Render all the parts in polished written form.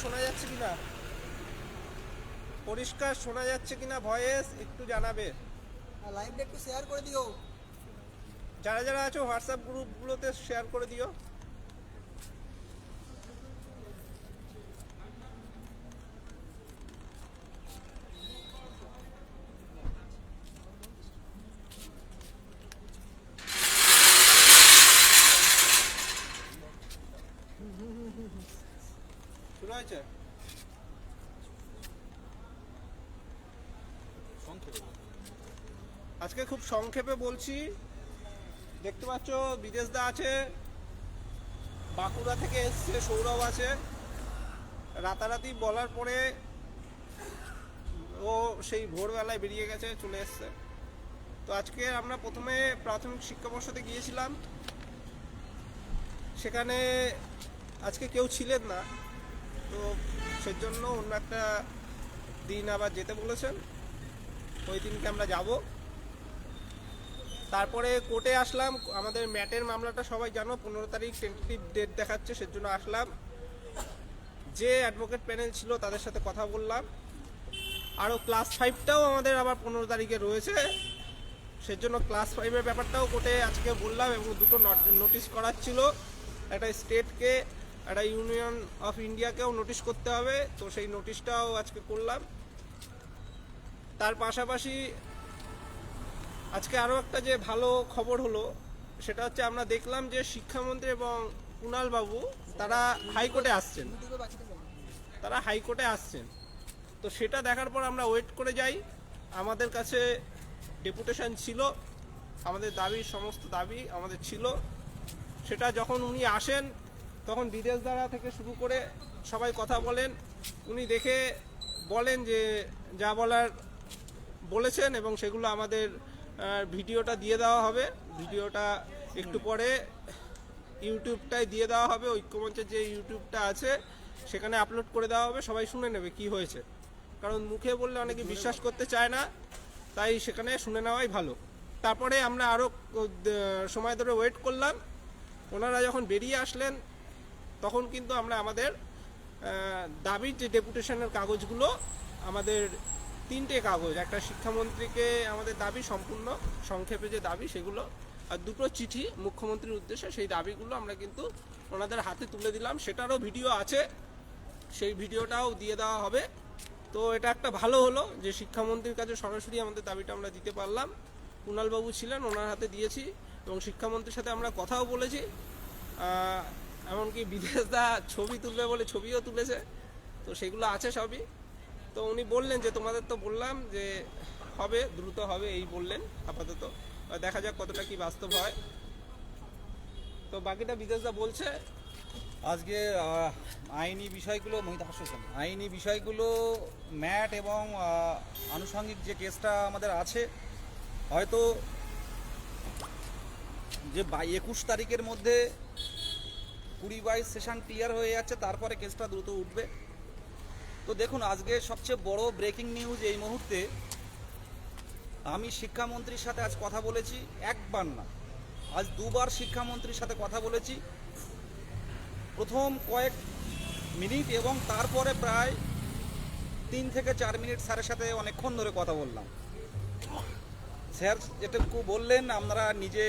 শোনা যাচ্ছে কিনা, পরিষ্কার শোনা যাচ্ছে কিনা ভয়েস একটু জানাবে। লাইভটা একটু শেয়ার করে দিও। যারা যারা আছো হোয়াটসঅ্যাপ গ্রুপগুলোতে শেয়ার করে দিও। শুরু হয়েছে? আজকে খুব সংক্ষেপে বলছি। দেখতে পাচ্ছ বিদেশ দা আছে, বাঁকুড়া থেকে এসছে, সৌরভ আছে। রাতারাতি বলার পরে ও সেই ভোরবেলায় বেরিয়ে গেছে, চলে এসছে। তো আজকে আমরা প্রথমে প্রাথমিক শিক্ষা পর্ষদে গিয়েছিলাম, সেখানে আজকে কেউ ছিলেন না, তো সেজন্য অন্য একটা দিন আবার যেতে বলেছেন, ওই দিনকে আমরা যাব। তারপরে কোর্টে আসলাম, আমাদের ম্যাটের মামলাটা সবাই জানো 15 তারিখ টেন্টেটিভ ডেট দেখাচ্ছে, সেজন্য আসলাম। যে অ্যাডভোকেট প্যানেল ছিল তাদের সাথে কথা বললাম। আরও ক্লাস 5টাও আমাদের আবার 15 তারিখে রয়েছে, সেজন্য ক্লাস 5-এর ব্যাপারটাও কোর্টে আজকে বললাম, এবং দুটো নোটিশ করার ছিল। একটা স্টেটকে, একটা ইউনিয়ন অফ ইন্ডিয়াকেও নোটিশ করতে হবে, তো সেই নোটিশটাও আজকে করলাম। তার পাশাপাশি আজকে আরও একটা যে ভালো খবর হলো, সেটা হচ্ছে আমরা দেখলাম যে শিক্ষামন্ত্রী এবং কুণাল বাবু তারা হাইকোর্টে আসছেন, তো সেটা দেখার পর আমরা ওয়েট করে যাই। আমাদের কাছে ডেপুটেশন ছিল, আমাদের সমস্ত দাবি আমাদের ছিল। সেটা যখন উনি আসেন তখন বিদেশ দ্বারা থেকে শুরু করে সবাই কথা বলেন, উনি দেখে বলেন যে যা বলার বলেছেন, এবং সেগুলো আমাদের ভিডিওটা দিয়ে দেওয়া হবে। ভিডিওটা একটু পরে ইউটিউবটায় দিয়ে দেওয়া হবে, ঐক্যমঞ্চের যে ইউটিউবটা আছে সেখানে আপলোড করে দেওয়া হবে, সবাই শুনে নেবে কি হয়েছে। কারণ মুখে বললে অনেকে বিশ্বাস করতে চায় না, তাই সেখানে শুনে নেওয়াই ভালো। তারপরে আমরা আরও সময় ধরে ওয়েট করলাম। ওনারা যখন বেরিয়ে আসলেন তখন কিন্তু আমরা আমাদের দাবির যে ডেপুটেশনের কাগজগুলো, আমাদের 3টে কাগজ, একটা শিক্ষামন্ত্রীকে আমাদের দাবি সম্পূর্ণ সংক্ষেপে যে দাবি সেগুলো, আর 2টো চিঠি মুখ্যমন্ত্রীর উদ্দেশ্যে, সেই দাবিগুলো আমরা কিন্তু ওনাদের হাতে তুলে দিলাম। সেটারও ভিডিও আছে, সেই ভিডিওটাও দিয়ে দেওয়া হবে। তো এটা একটা ভালো হলো যে শিক্ষামন্ত্রীর কাছে সরাসরি আমাদের দাবিটা আমরা দিতে পারলাম। কুণালবাবু ছিলেন, ওনার হাতে দিয়েছি, এবং শিক্ষামন্ত্রীর সাথে আমরা কথাও বলেছি। এমনকি বিদেশ দা ছবি তুলবে বলে ছবিও তুলেছে, তো সেগুলো আছে সবই। তো উনি বললেন যে তোমাদের তো বললাম যে হবে, দ্রুত হবে, এই বললেন আপাতত। দেখা যাক কতটা কি বাস্তব হয়। তো বাকিটা বিদেশ দা বলছে। আজকে আইনি বিষয়গুলো আইনি বিষয়গুলো ম্যাট এবং আনুষঙ্গিক যে কেসটা আমাদের আছে, হয়তো যে 21 তারিখের মধ্যে 20-22 সেশন ক্লিয়ার হয়ে যাচ্ছে, তারপরে কেসটা দ্রুত উঠবে। তো দেখুন, আজকে সবচেয়ে বড় ব্রেকিং নিউজ এই মুহূর্তে, আমি শিক্ষামন্ত্রীর সাথে আজ কথা বলেছি, একবার না আজ 2বার শিক্ষামন্ত্রীর সাথে কথা বলেছি। প্রথম কয়েক মিনিট এবং তারপরে প্রায় 3 থেকে 4 মিনিট স্যারের সাথে অনেকক্ষণ ধরে কথা বললাম। স্যার যেটুকু বললেন আপনারা নিজে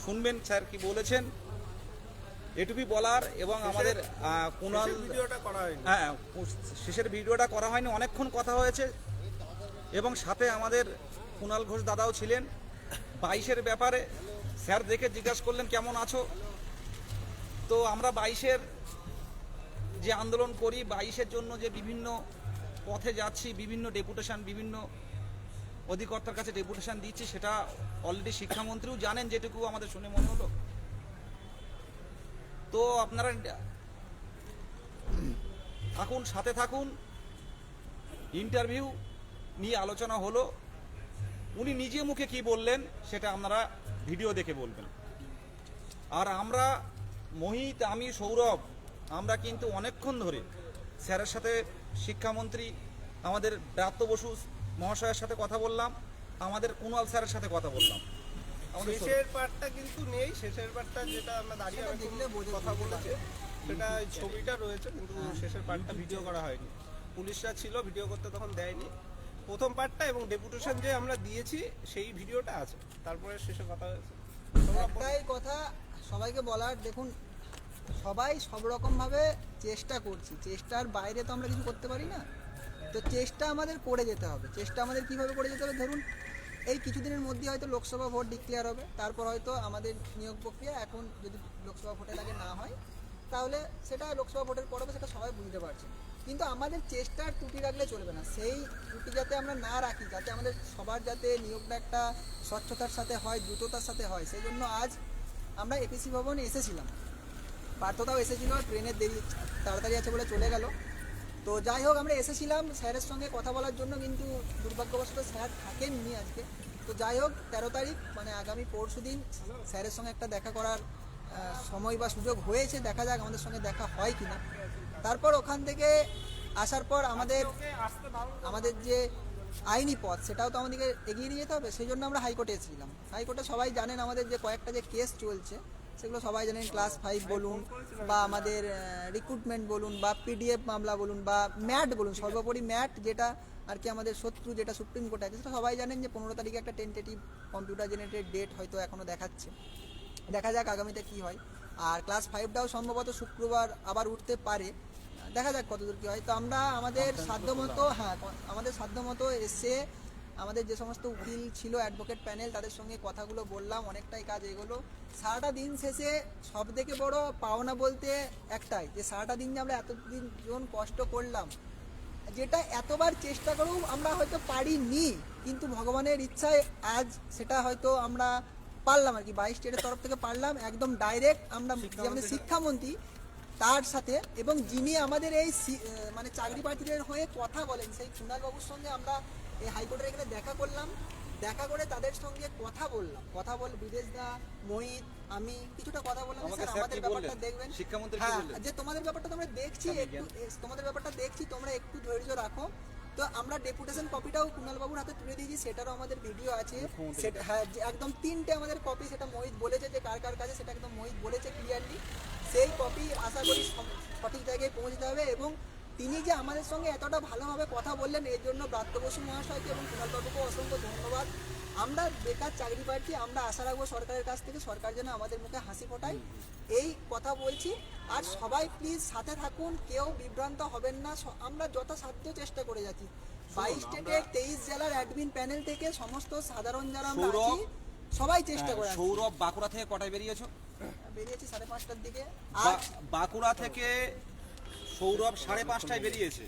শুনবেন, স্যার কি বলেছেন এটুকুই বলার। এবং আমাদের কুণাল ভিডিওটা করা হয়নি, শেষের ভিডিওটা করা হয়নি, অনেকক্ষণ কথা হয়েছে। এবং সাথে আমাদের কুণাল ঘোষ দাদাও ছিলেন। 22-এর ব্যাপারে স্যার দেখে জিজ্ঞাসা করলেন কেমন আছো। তো আমরা 22-এর যে আন্দোলন করি, 22-এর জন্য যে বিভিন্ন পথে যাচ্ছি, বিভিন্ন ডেপুটেশন, বিভিন্ন অধিকর্তার কাছে ডেপুটেশন দিচ্ছি, সেটা অলরেডি শিক্ষামন্ত্রীও জানেন, যেটুকু আমাদের শুনে মনে হলো। তো আপনারা থাকুন, সাথে থাকুন। ইন্টারভিউ নিয়ে আলোচনা হলো, উনি নিজে মুখে কি বললেন সেটা আপনারা ভিডিও দেখে বলবেন। আর আমরা মোহিত, আমি, সৌরভ, আমরা কিন্তু অনেকক্ষণ ধরে স্যারের সাথে, শিক্ষামন্ত্রী আমাদের ব্রাত্য বসু মহাশয়ের সাথে কথা বললাম, আমাদের কুণাল স্যারের সাথে কথা বললাম। শেষের পার্টটা কিন্তু নেই, শেষের পার্টটা যেটা আমরা দাঁড়িয়ে কথা বলেছি সেটা ওই ছবিটা রয়েছে, কিন্তু শেষের পার্টটা ভিডিও করা হয়নি। পুলিশরা ছিল, ভিডিও করতে তখন দেয়নি। প্রথম পার্টটা এবং ডেপুটেশন যে আমরা দিয়েছি সেই ভিডিওটা আছে, তারপরে শেষে কথা হয়েছে। তোমরা একটাই কথা সবাইকে বলার, দেখুন সবাই সব রকমভাবে চেষ্টা করছি, চেষ্টার বাইরে তো আমরা কিছু করতে পারি না। তো চেষ্টা আমাদের করে যেতে হবে। চেষ্টা আমাদের কিভাবে করে যেতে হবে, ধরুন এই কিছুদিনের মধ্যে হয়তো লোকসভা ভোট ডিক্লেয়ার হবে, তারপর হয়তো আমাদের নিয়োগ প্রক্রিয়া, এখন যদি লোকসভা ভোটের আগে না হয় তাহলে সেটা লোকসভা ভোটের পর হবে, সেটা সবাই বুঝতে পারছে। কিন্তু আমাদের চেষ্টার ত্রুটি রাখলে চলবে না। সেই ত্রুটি যাতে আমরা না রাখি, যাতে আমাদের সবার যাতে নিয়োগটা একটা স্বচ্ছতার সাথে হয়, দ্রুততার সাথে হয়, সেই জন্য আজ আমরা এপিসি ভবনে এসেছিলাম। পার্থতাও এসেছিল, ট্রেনের দেরি তাড়াতাড়ি আছে বলে চলে গেল। তো যাই হোক, আমরা এসেছিলাম স্যারের সঙ্গে কথা বলার জন্য, কিন্তু দুর্ভাগ্যবশত স্যার থাকেননি আজকে। তো যাই হোক, 13 তারিখ মানে আগামী পরশু দিন স্যারের সঙ্গে একটা দেখা করার সময় বা সুযোগ হয়েছে। দেখা যাক আমাদের সঙ্গে দেখা হয় কিনা। তারপর ওখান থেকে আসার পর আমাদের যে আইনি পথ, সেটাও তো আমাদেরকে এগিয়ে নিয়ে যেতে হবে। সেই জন্য আমরা হাইকোর্টে এসেছিলাম। হাইকোর্টে সবাই জানেন আমাদের যে কয়েকটা যে কেস চলছে, সেগুলো সবাই জানেন। ক্লাস 5 বলুন, বা আমাদের রিক্রুটমেন্ট বলুন, বা পিডিএফ মামলা বলুন, বা ম্যাট বলুন, সর্বোপরি ম্যাট যেটা আর কি আমাদের শত্রু, যেটা সুপ্রিম কোর্টে আছে, সেটা সবাই জানেন যে 15 তারিখে একটা টেন্টেটিভ কম্পিউটার জেনারেটেড ডেট হয়তো এখনও দেখাচ্ছে। দেখা যাক আগামীতে কি হয়। আর ক্লাস 5টাও সম্ভবত শুক্রবার আবার উঠতে পারে, দেখা যাক কতদূর কী হয়। তো আমরা আমাদের সাধ্যমতো, আমাদের সাধ্যমতো এসে আমাদের যে সমস্ত উকিল ছিল, অ্যাডভোকেট প্যানেল, তাদের সঙ্গে কথাগুলো বললাম, অনেকটাই কাজ এগোলো। সারাটা দিন শেষে সব থেকে বড় পাওনা বলতে একটাই, যে সারাটা দিন যে আমরা এতদিন জন কষ্ট করলাম, যেটা এতবার চেষ্টা করেও আমরা হয়তো পারিনি, কিন্তু ভগবানের ইচ্ছায় আজ সেটা হয়তো আমরা পারলাম আর কি। 22 স্টেটের তরফ থেকে পারলাম, একদম ডাইরেক্ট আমরা যে আমাদের শিক্ষামন্ত্রী তার সাথে, এবং যিনি আমাদের এই মানে চাকরি প্রার্থীদের হয়ে কথা বলেন, সেই কুণালবাবুর সঙ্গে আমরা এই হাইকোর্টের এখানে দেখা করলাম। দেখা করে তাদের সঙ্গে কথা বললাম, কথা বল বিদেশ দা, মোহিত, আমি কিছুটা কথা বললাম। আমাকে স্যার স্যার আমাদের কি ব্যাপারটা বললেন? দেখবেন, শিক্ষামন্ত্রী কি হ্যাঁ, বললেন? যে তোমাদের ব্যাপারটা তোমরা দেখছি, একটু তোমাদের ব্যাপারটা দেখছি, তোমরা একটু ধৈর্য রাখো। তো আমরা ডেপুটেশন কপিটাও কুণালবাবুর হাতে তুলে দিয়েছি, সেটারও আমাদের ভিডিও আছে। সেটা হ্যাঁ, যে একদম 3টে আমাদের কপি, সেটা মোহিত বলেছে যে কার কার কাছে, সেটা একদম মোহিত বলেছে ক্লিয়ারলি। সেই কপি আশা করি সঠিক জায়গায় পৌঁছতে হবে। এবং তিনি যে আমাদের সঙ্গে এতটা ভালোভাবে কথা বললেন, এর জন্য ব্রাত্য বসু মহাশয়কে এবং কুণালবাবুকে অসংখ্য ধন্যবাদ। আমরা বেকার চাকরি প্রার্থী, আমরা আশা রাখবো সরকারের কাছ থেকে, সরকার যেন আমাদের মুখে হাসি ফোটায়, এই কথা বলছি। আর সবাই প্লিজ সাথে থাকুন, কেউ বিভ্রান্ত হবেন না। আমরা যথাসাধ্য চেষ্টা করে যাচ্ছি। 22 স্টেটের 23 জেলার অ্যাডমিন প্যানেল থেকে সমস্ত সাধারণ যারা আমরা আছি, সবাই চেষ্টা করে আছি। সৌরভ বাঁকুড়া থেকে কটায় বেরিয়েছো? বেরিয়েছি 5:30টার দিকে। আর বাঁকুড়া থেকে সৌরভ 5:30টায় বেরিয়েছে।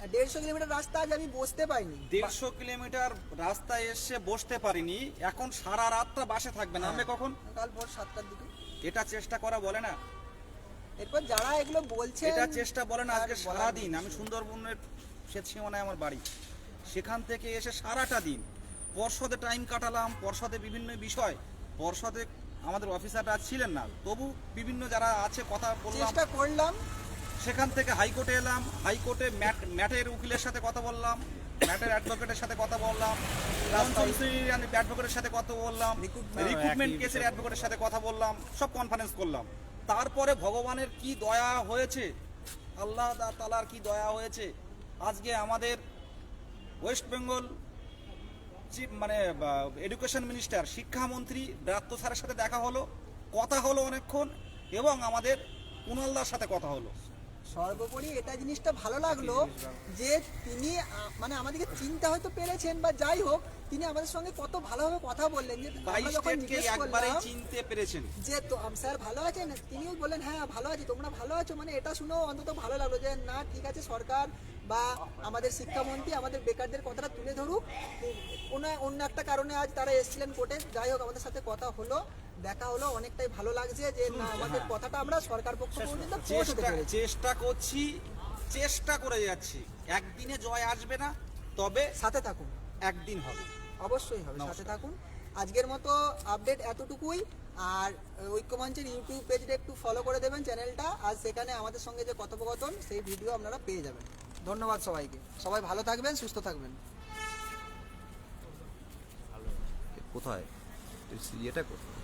150 কিলোমিটার রাস্তা আজ আমি বসতে পাইনি। 150 কিলোমিটার রাস্তায় এসে বসতে পারিনি, এখন সারা রাতটা বাসে থাকবে, নামবে কখন? কাল ভোর 7টার দিকে। এটা চেষ্টা করা বলে না? এরপর যারা এগুলো বলছে, এটা চেষ্টা বলে না। আজকে সারাদিন আমি সুন্দরবনের শ্বেত সীমানায় আমার বাড়ি, সেখান থেকে এসে সারাটা দিন পর্ষদে টাইম কাটালাম। পর্ষদে বিভিন্ন বিষয়, পর্ষদে আমাদের অফিসাররা ছিলেন না, তবু বিভিন্ন যারা আছে কথা বললাম, চেষ্টা করলাম। সেখান থেকে হাইকোর্টে এলাম। হাইকোর্টে ম্যাটের উকিলের সাথে কথা বললাম, ম্যাটের অ্যাডভোকেটের সাথে কথা বললাম, অ্যাডভোকেটের সাথে কথা বললাম, রিক্রুটমেন্ট কেসের অ্যাডভোকেটের সাথে কথা বললাম, সব কনফারেন্স করলাম। তারপরে ভগবানের কি দয়া হয়েছে, আল্লাহ তাআলার কি দয়া হয়েছে, আজকে আমাদের ওয়েস্ট বেঙ্গল মানে এডুকেশন মিনিস্টার, শিক্ষামন্ত্রী ব্রাত্য স্যারের সাথে দেখা হলো, কথা হলো অনেকক্ষণ, এবং আমাদের কুণালদার সাথে কথা হলো। সর্বোপরি এটা জিনিসটা ভালো লাগলো যে তিনি মানে আমাদেরকে চিন্তা হয়তো পেরেছেন, বা যাই হোক, তিনি আমাদের সঙ্গে কত ভালোভাবে কথা বললেন। যে আমরা যখন জিজ্ঞেস একবারেই করলাম চিনতে পেরেছেন যে তো স্যার ভালো আছেন, তিনিও বললেন হ্যাঁ ভালো আছি, তোমরা ভালো আছো। মানে এটা শুনেও অন্তত ভালো লাগলো যে না, ঠিক আছে, সরকার বা আমাদের শিক্ষামন্ত্রী আমাদের বেকারদের কথাটা তুলে ধরুক। অন্য একটা কারণে আজ তারা এসেছিলেন কোর্টে। যাই হোক, আমাদের সাথে কথা হলো, দেখা হলো, অনেকটাই ভালো লাগছে যে না, আমাদের কথাটা আমরা সরকার পক্ষ পর্যন্ত পৌঁছতে পেরেছি। চেষ্টা করছি, চেষ্টা করে যাচ্ছি। একদিনে জয় আসবে না, তবে সাথে থাকুন, একদিন হবে, অবশ্যই হবে, সাথে থাকুন। আজকের মতো আপডেট এতটুকুই। আর ঐক্যমঞ্চের ইউটিউব পেজটা একটু ফলো করে দেবেন চ্যানেলটা, আর সেখানে আমাদের সঙ্গে যে কথোপকথন, সেই ভিডিও আপনারা পেয়ে যাবেন। ধন্যবাদ সবাইকে, সবাই ভালো থাকবেন, সুস্থ থাকবেন। কোথায় এটা